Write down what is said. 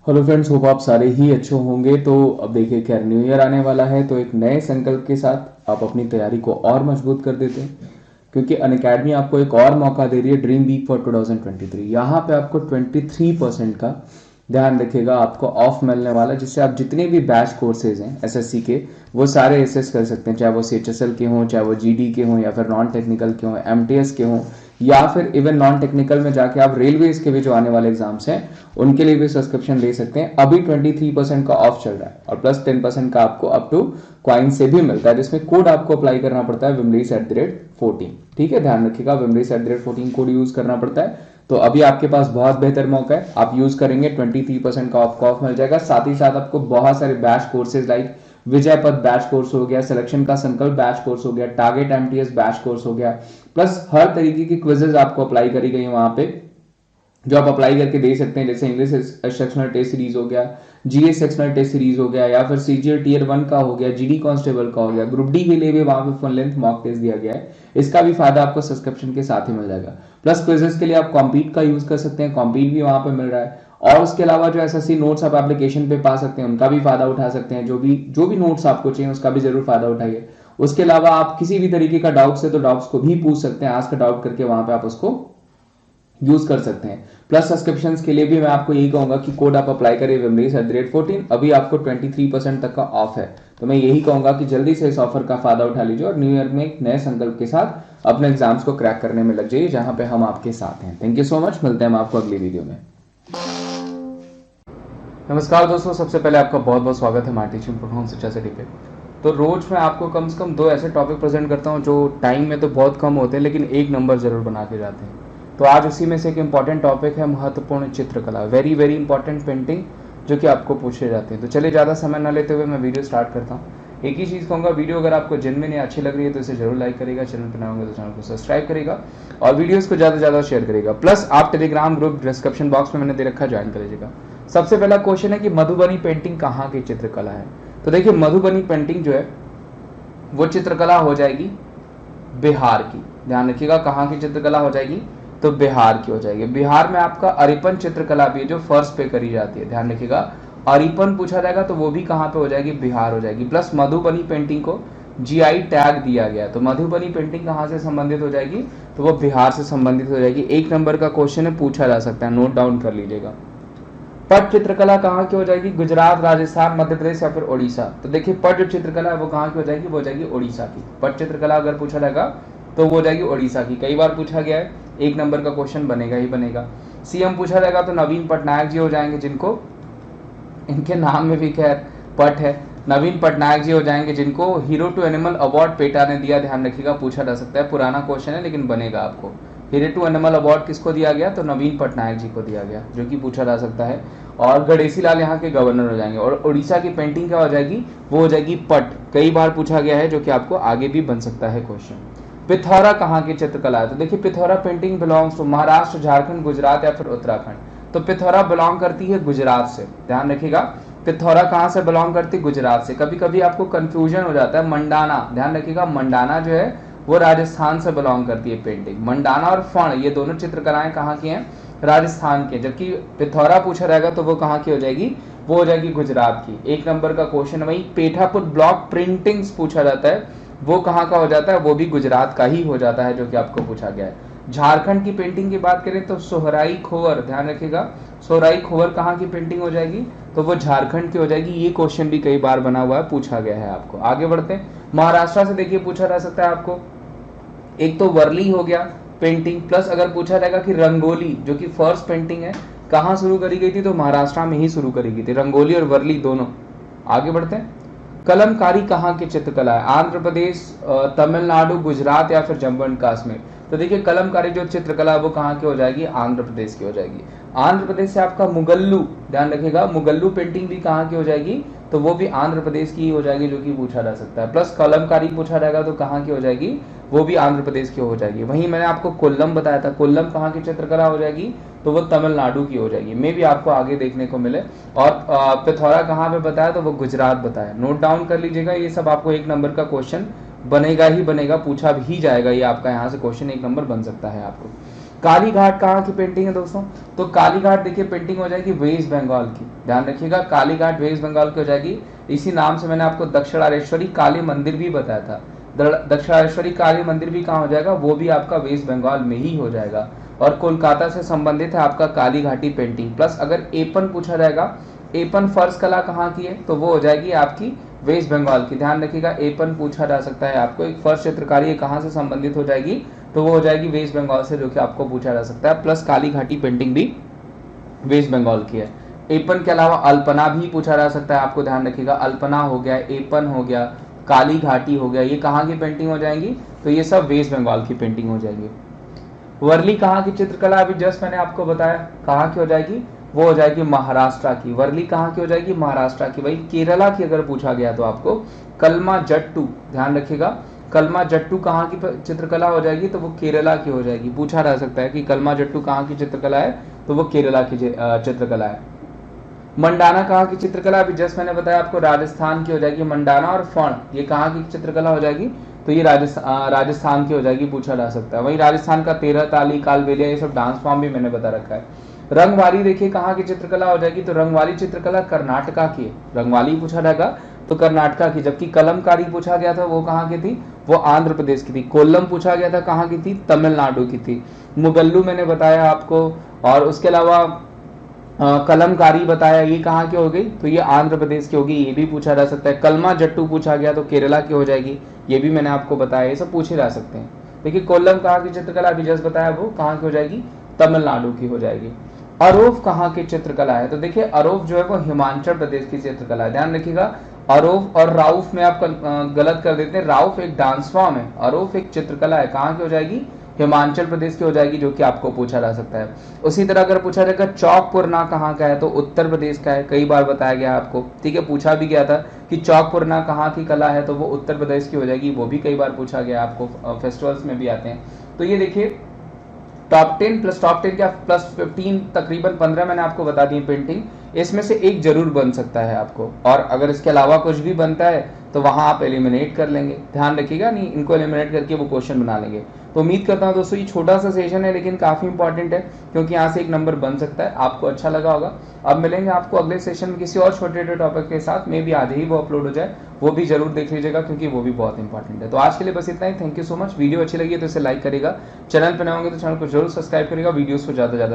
Hello friends, hope आप सारे ही अच्छे होंगे। तो अब देखिए, खैर न्यू ईयर आने वाला है, तो एक नए संकल्प के साथ आप अपनी तैयारी को और मजबूत कर देते हैं, क्योंकि अनअकैडमी आपको एक और मौका दे रही है ड्रीम वीक फॉर 2023। यहाँ पे आपको 23% का, ध्यान रखिएगा, आपको ऑफ मिलने वाला है, जिससे आप जितने भी बैच कोर्सेज हैं एसएससी के, वो सारे एसेस कर सकते हैं, चाहे वो सीएचएसएल के हों, चाहे वो जीडी के हों, या फिर नॉन टेक्निकल के हों, एमटीएस के हों, या फिर इवन नॉन टेक्निकल में जाके आप रेलवेज के भी जो आने वाले एग्जाम्स हैं उनके लिए भी सब्सक्रिप्शन ले सकते हैं। अभी 23% का ऑफ चल रहा है और प्लस 10% का आपको अप टू क्वाइन से भी मिलता है, जिसमें कोड आपको अप्लाई करना पड़ता है wimleys@14। ठीक है, ध्यान रखिएगा, wimleys@14 कोड यूज करना पड़ता है। तो अभी आपके पास बहुत बेहतर मौका है, आप यूज करेंगे 23% का ऑफ मिल जाएगा। साथ ही साथ आपको बहुत सारे बैच कोर्सेज लाइक विजय पथ बैच कोर्स हो गया, सिलेक्शन का संकल्प बैच कोर्स हो गया, टारगेट एमटीएस बैच कोर्स हो गया, प्लस हर तरीके की क्विजेज आपको अप्लाई करी गई वहां पे, जो आप अप्लाई करके दे सकते हैं। जैसे इंग्लिश सेक्शनल टेस्ट सीरीज हो गया, जीएस सेक्शनल टेस्ट सीरीज हो गया, या फिर सीजीएल टीयर 1 का हो गया, जीडी कांस्टेबल का हो गया, ग्रुप डी के लिए भी वहां पे फुल लेंथ मॉक टेस्ट दिया गया है। इसका भी फायदा आपको सब्सक्रिप्शन के साथ ही मिल जाएगा। प्लस क्विजेस के लिए आप कॉम्पीट का यूज कर सकते हैं, कॉम्पीट भी वहां पे मिल रहा है। और उसके अलावा जो एसएससी नोट्स आप एप्लीकेशन पे पा सकते हैं, उनका भी फायदा उठा सकते हैं। जो भी नोट्स आपको चाहिए उसका भी जरूर फायदा उठाइए। उसके अलावा आप किसी भी तरीके का डाउट्स है तो डाउट्स को भी पूछ सकते हैं, आज का डाउट करके वहां पे आप उसको यूज कर सकते हैं। प्लस सब्सक्रिप्शंस के लिए भी मैं आपको यही कहूंगा कि कोड आप अप्लाई करें wimleys@14, अभी आपको 23% तक का ऑफ है। तो मैं यही कहूंगा कि जल्दी से इस ऑफर का फायदा उठा लीजिए और न्यू ईयर में एक नए संकल्प के साथ अपने एग्जाम्स को क्रैक करने में लग जाइए, जहां पे हम आपके साथ हैं। थैंक यू सो मच, मिलते हैं हम आपको अगली वीडियो में। नमस्कार दोस्तों, सबसे पहले आपका बहुत बहुत स्वागत है हमारे टीचिंग प्लेटफॉर्म शिक्षा सिटी पे। तो रोज मैं आपको कम से कम 2 ऐसे टॉपिक प्रेजेंट करता हूं जो टाइम में तो बहुत कम होते हैं, लेकिन एक नंबर जरूर बना के जाते हैं। तो आज उसी में से एक इंपॉर्टेंट टॉपिक है महत्वपूर्ण चित्रकला, वेरी वेरी इंपॉर्टेंट पेंटिंग, जो कि आपको पूछे जाते हैं। तो चलिए ज़्यादा समय न लेते हुए मैं वीडियो स्टार्ट करता हूँ। एक ही चीज़ कहूँगा, वीडियो अगर आपको जेन्युइन अच्छी लग रही है तो इसे जरूर लाइक करेगा, चैनल पर नए होंगे तो चैनल को सब्सक्राइब करेगा और वीडियोस को ज़्यादा से ज़्यादा शेयर करेगा। प्लस आप टेलीग्राम ग्रुप डिस्क्रिप्शन बॉक्स में मैंने दे रखा, ज्वाइन कर लीजिएगा। सबसे पहला क्वेश्चन है कि मधुबनी पेंटिंग कहाँ की चित्रकला है। तो देखिए, मधुबनी पेंटिंग जो है वो चित्रकला हो जाएगी बिहार की। ध्यान रखिएगा, कहाँ की चित्रकला हो जाएगी, तो बिहार की हो जाएगी। बिहार में आपका अरिपन चित्रकला भी है जो फर्श पे करी जाती है। ध्यान रखिएगा, अरिपन पूछा जाएगा तो वो भी कहाँ पे हो जाएगी, बिहार हो जाएगी। प्लस मधुबनी पेंटिंग को जीआई टैग दिया गया, तो मधुबनी पेंटिंग कहाँ से संबंधित हो जाएगी, तो वो बिहार से संबंधित हो जाएगी। एक नंबर का क्वेश्चन है, पूछा जा सकता है, नोट डाउन कर लीजिएगा। पट चित्रकला कहाँ की हो जाएगी, गुजरात, राजस्थान, मध्य प्रदेश या फिर ओडिशा। तो देखिए, पट जो चित्रकला है वो कहाँ की हो जाएगी, वो हो जाएगी ओडिशा की। पट चित्रकला अगर पूछा जाएगा तो वो हो जाएगी ओडिशा की। कई बार पूछा गया है, एक नंबर का क्वेश्चन बनेगा ही बनेगा। सीएम पूछा जाएगा तो नवीन पटनायक जी हो जाएंगे, जिनको इनके नाम में भी खैर पट है। नवीन पटनायक जी हो जाएंगे, जिनको hero to animal award PETA ने दिया। ध्यान रखिएगा, पूछा जा सकता है, पुराना क्वेश्चन है लेकिन बनेगा आपको। हीरो टू एनिमल अवार्ड किसको दिया गया, तो नवीन पटनायक जी को दिया गया, जो कि पूछा जा सकता है। और गणेशी लाल यहाँ के गवर्नर हो जाएंगे। और उड़ीसा की पेंटिंग क्या हो जाएगी, वो हो जाएगी पट। कई बार पूछा गया है, जो कि आपको आगे भी बन सकता है क्वेश्चन। पिथौरा कहाँ की चित्रकला है, तो देखिए, Pithora painting belongs to Maharashtra, Jharkhand, Gujarat या फिर उत्तराखंड। तो पिथौरा बिलोंग करती है गुजरात से। ध्यान रखिएगा, पिथौरा कहाँ से बिलोंग करती है, गुजरात से। कभी कभी आपको कंफ्यूजन हो जाता है, मंडाना, ध्यान रखिएगा, मंडाना जो है वो राजस्थान से बिलोंग करती है पेंटिंग। मंडाना और फण, ये दोनों चित्रकलाएं कहाँ की हैं, राजस्थान के। जबकि पिथौरा पूछा रहेगा तो वो कहाँ की हो जाएगी, वो हो जाएगी गुजरात की। एक नंबर का क्वेश्चन। वही पेठापुर ब्लॉक प्रिंटिंग्स पूछा जाता है, वो कहाँ का हो जाता है, वो भी गुजरात का ही हो जाता है, जो कि आपको पूछा गया है। झारखंड की पेंटिंग की बात करें तो सोहराई खोवर, ध्यान रखिएगा, सोहराई खोवर कहाँ की पेंटिंग हो जाएगी, तो वो झारखंड की हो जाएगी। ये क्वेश्चन भी कई बार बना हुआ है, पूछा गया है आपको। आगे बढ़ते हैं, महाराष्ट्र से देखिए पूछा जा सकता है आपको। एक तो वर्ली हो गया पेंटिंग, प्लस अगर पूछा जाएगा कि रंगोली, जो कि फर्स्ट पेंटिंग है, कहाँ शुरू करी गई थी, तो महाराष्ट्र में ही शुरू करी गई थी, रंगोली और वर्ली दोनों। आगे बढ़ते हैं, कलमकारी कहाँ की चित्रकला है, आंध्र प्रदेश, तमिलनाडु, गुजरात या फिर जम्मू एंड कश्मीर। तो देखिए, कलमकारी जो चित्रकला है वो कहाँ की हो जाएगी, आंध्र प्रदेश की हो जाएगी। आंध्र प्रदेश से आपका मुगल्लू, ध्यान रखिएगा, मुगल्लू पेंटिंग भी कहाँ की हो जाएगी, तो वो भी आंध्र प्रदेश की हो जाएगी, जो कि पूछा जा सकता है। प्लस कलमकारी पूछा जाएगा तो कहाँ की हो जाएगी, वो भी आंध्र प्रदेश की हो जाएगी। वहीं मैंने आपको कोल्लम बताया था, कोल्लम कहाँ की चित्रकला हो जाएगी, तो वो तमिलनाडु की हो जाएगी। मे भी आपको आगे देखने को मिले। और पिथौरा कहाँ पे बताया, तो वो गुजरात बताया। नोट डाउन कर लीजिएगा, ये सब आपको एक नंबर का क्वेश्चन बनेगा ही बनेगा, पूछा भी जाएगा। ये आपका यहाँ से क्वेश्चन एक नंबर बन सकता है आपको। कालीघाट कहाँ की पेंटिंग है दोस्तों, तो कालीघाट देखिए पेंटिंग हो जाएगी वेस्ट बंगाल की। ध्यान रखिएगा, कालीघाट वेस्ट बंगाल की हो जाएगी। इसी नाम से मैंने आपको दक्षिणारेश्वरी काली मंदिर भी बताया था, दक्षिणारेश्वरी काली मंदिर भी कहाँ हो जाएगा, वो भी आपका वेस्ट बंगाल में ही हो जाएगा। और कोलकाता से संबंधित है आपका काली घाटी पेंटिंग। प्लस अगर एपन पूछा जाएगा, एपन फर्श कला कहाँ की है, तो वो हो जाएगी आपकी वेस्ट बंगाल की। ध्यान रखिएगा, एपन पूछा जा सकता है आपको, एक फर्श चित्रकारी कहाँ से संबंधित हो जाएगी, तो वो हो जाएगी वेस्ट बंगाल से, जो कि आपको पूछा जा सकता है। प्लस काली घाटी पेंटिंग भी वेस्ट बंगाल की है। एपन के अलावा अल्पना भी पूछा जा सकता है आपको, ध्यान रखिएगा, अल्पना हो गया, एपन हो गया, काली घाटी हो गया, ये कहाँ की पेंटिंग हो जाएंगी, तो ये सब वेस्ट बंगाल की पेंटिंग हो जाएंगी। वर्ली कहाँ की चित्रकला, अभी जस्ट मैंने आपको बताया कहाँ की हो जाएगी, वो हो जाएगी महाराष्ट्र की। वर्ली कहाँ की हो जाएगी, महाराष्ट्र की। भाई केरला की अगर पूछा गया तो आपको कलमा जट्टू, ध्यान रखिएगा, कलमा जट्टू कहाँ की चित्रकला हो जाएगी, तो वो केरला की हो जाएगी। पूछा जा सकता है कि कलमा जट्टू कहाँ की चित्रकला है, तो वो केरला की चित्रकला है। मंडाना कहाँ की चित्रकला, अभी जस्ट मैंने बताया आपको राजस्थान की हो जाएगी। मंडाना और फण ये कहाँ की चित्रकला हो जाएगी, तो ये राजस्थान की हो जाएगी, पूछा जा सकता है। वहीं राजस्थान का 13 ताली, कालबेलिया, ये सब डांस फॉर्म भी मैंने बता रखा है। रंगवाली देखिए कहाँ की चित्रकला हो जाएगी, तो रंगवाली चित्रकला कर्नाटका की है। रंगवाली पूछा जाएगा तो कर्नाटका की। जबकि कलमकारी पूछा गया था वो कहाँ की थी, वो आंध्र प्रदेश की थी। कोल्लम पूछा गया था कहाँ की थी, तमिलनाडु की थी। मुगल्लू मैंने बताया आपको, और उसके अलावा कलमकारी बताया, ये कहाँ की हो गई, तो ये आंध्र प्रदेश की होगी, ये भी पूछा जा सकता है। कलमा जट्टू पूछा गया तो केरला की हो जाएगी, ये भी मैंने आपको बताया, ये सब पूछे जा सकते हैं। देखिए कोल्लम कहाँ की चित्रकला, अभी जस्ट बताया, वो कहाँ की हो जाएगी, तमिलनाडु की हो जाएगी। अरोफ कहाँ की चित्रकला है, तो देखिए अरोफ जो है वो हिमाचल प्रदेश की चित्रकला है। ध्यान रखिएगा, अरोफ और राउफ में आप गलत कर देते हैं। राउफ एक डांस फॉर्म है, अरोफ एक चित्रकला है, कहाँ की हो जाएगी, हिमाचल प्रदेश की हो जाएगी, जो कि आपको पूछा जा सकता है। उसी तरह अगर पूछा जाएगा चौकपुरना कहाँ का है, तो उत्तर प्रदेश का है, कई बार बताया गया आपको, ठीक है, पूछा भी गया था कि चौकपुरना कहाँ की कला है, तो वो उत्तर प्रदेश की हो जाएगी, वो भी कई बार पूछा गया आपको, फेस्टिवल्स में भी आते हैं। तो ये देखिए टॉप 10 प्लस टॉप 10 क्या प्लस 15, तकरीबन 15 मैंने आपको बता दी पेंटिंग, इसमें से एक जरूर बन सकता है आपको, और अगर इसके अलावा कुछ भी बनता है तो वहां आप एलिमिनेट कर लेंगे। ध्यान रखिएगा, नहीं इनको एलिमिनेट करके वो क्वेश्चन बना लेंगे। तो उम्मीद करता हूं दोस्तों ये छोटा सा सेशन है लेकिन काफी इंपॉर्टेंट है, क्योंकि यहाँ से एक नंबर बन सकता है, आपको अच्छा लगा होगा। अब मिलेंगे आपको अगले सेशन में किसी और छोटे टॉपिक के साथ, मे भी आज ही वो अपलोड हो जाए, वो भी जरूर देख लीजिएगा क्योंकि वो भी बहुत इंपॉर्टेंट है। तो आज के लिए बस इतना ही, thank you so much. Video अच्छी लगी तो इसे लाइक करिएगा, चैनल पर नए होंगे तो चैनल को जरूर सब्सक्राइब करिएगा, वीडियोस को ज्यादा से ज्यादा